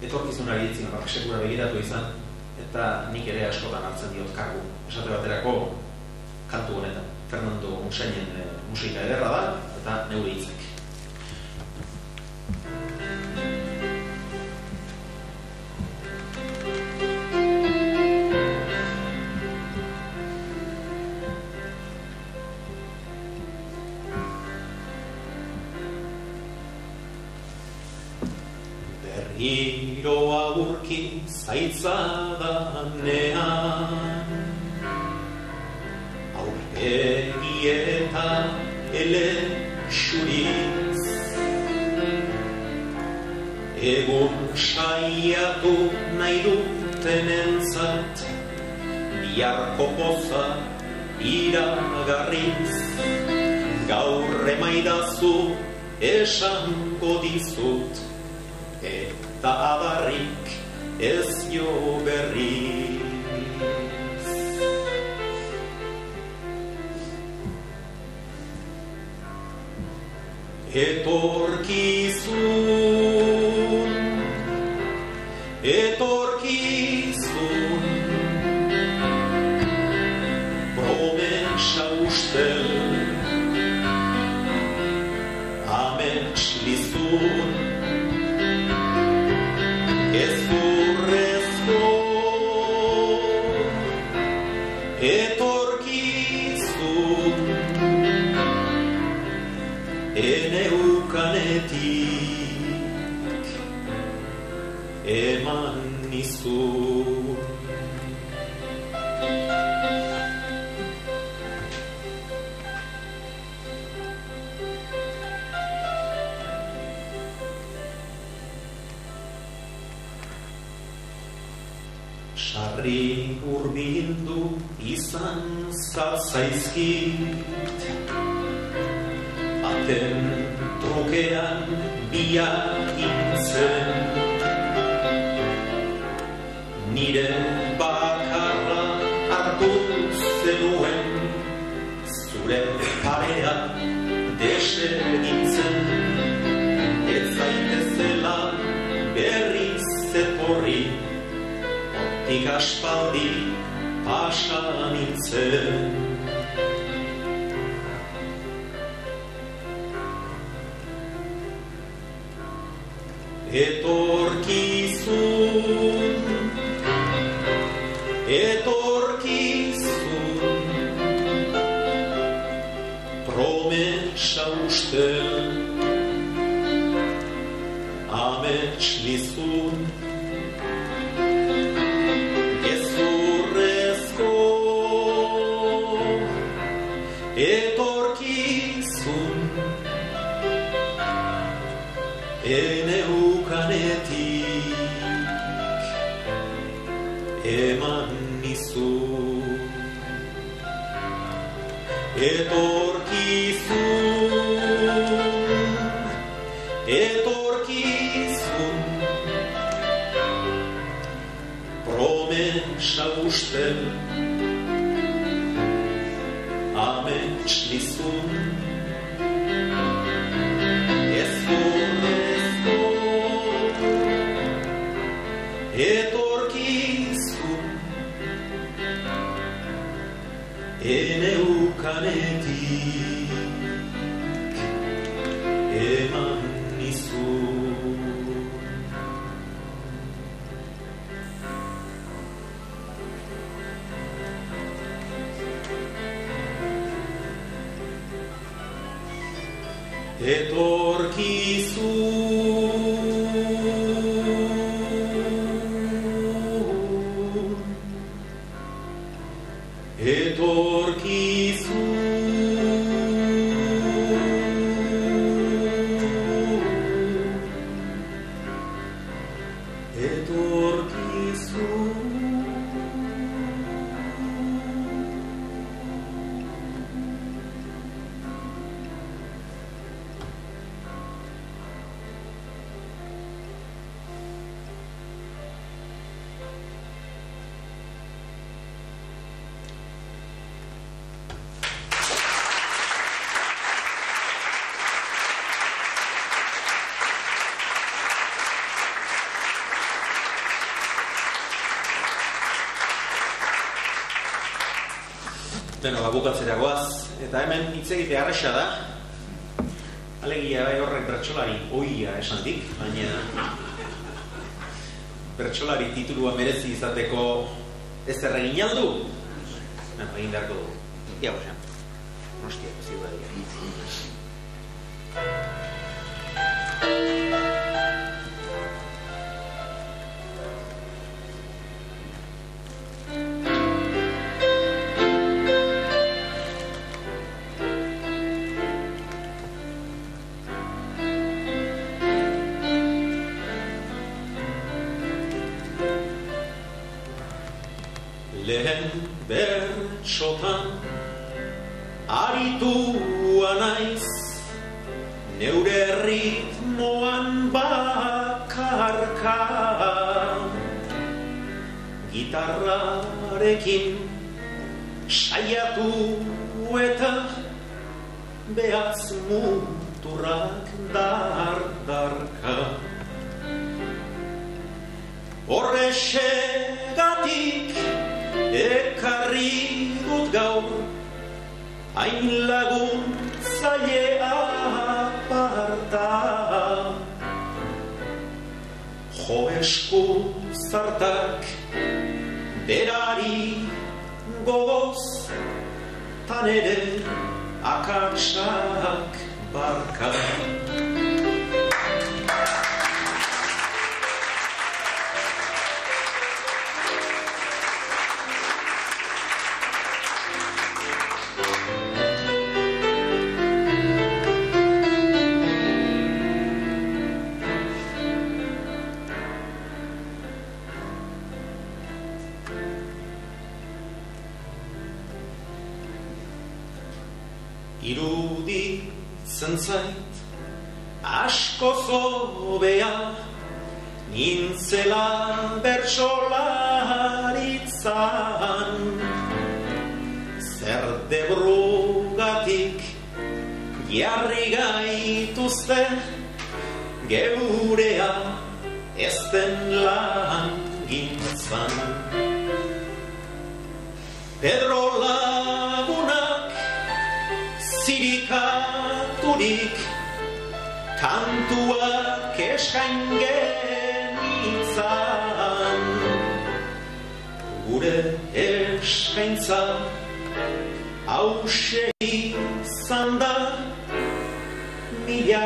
etorkizunari itzin sekura begiratu izan, eta nik ere askotan hartzen diot kargu. Esate baterako kantu honetan. Fernando Musainen musika ederra da, eta neure hitzek. Berriro aurki zaitzadanean, aurpegi eta elexuriz, egun saiatu nahi dutenentzat, biharko poza iragarriz, gaur emaidazu esango dizut, eta adarrik ez jo berriz. Etorkizun, etorkizun, promesa ustel, amets lizun, ezurrezko, etorkizun, eneukanetik eman nizun. Sarri hurbildu izan zatzaizkit, baten trukean biakintzen, nire bakarra hartu zenuen, zure parea desegintzen, ez zaitezela berriz etorri, hortik aspaldi pasa nintzen. Etorkizun, etorkizun, promesa ustel, amets lizun, ezurrezko, etorkizun, eneukanetik eman nizun. Etorkizun, etorkizun, promesa ustel, amets lizun, etorkizun, eneukanetik eman nizun. Beno, bukatzera goaz, eta hemen hitz egite arresa da. Alegia bai horrek bertsolari ohia esantik, baina bertsolari titulua merezi izateko ezer egin aldu? Egin beharko dugu. Ia bosan. Nostia, ziurradia. Lehen bertsotan aritua naiz, neure ritmoan bakarka, gitarrarekin saiatu eta behatz muturrak dardarka. Horrexegatik ekarri dut gaur, hain laguntzaile aparta. Jo esku zartak berari gogoz, tan ere akatsak barka. Iruditzen zait askoz hobea nintzela bertsolaritzan, zer debrugatik jarri gaituzte geurea ez den langintzan. Pedro Lagunak zirikaturik kantuak eskain genitzan, gure eskaintza hause izan da, mila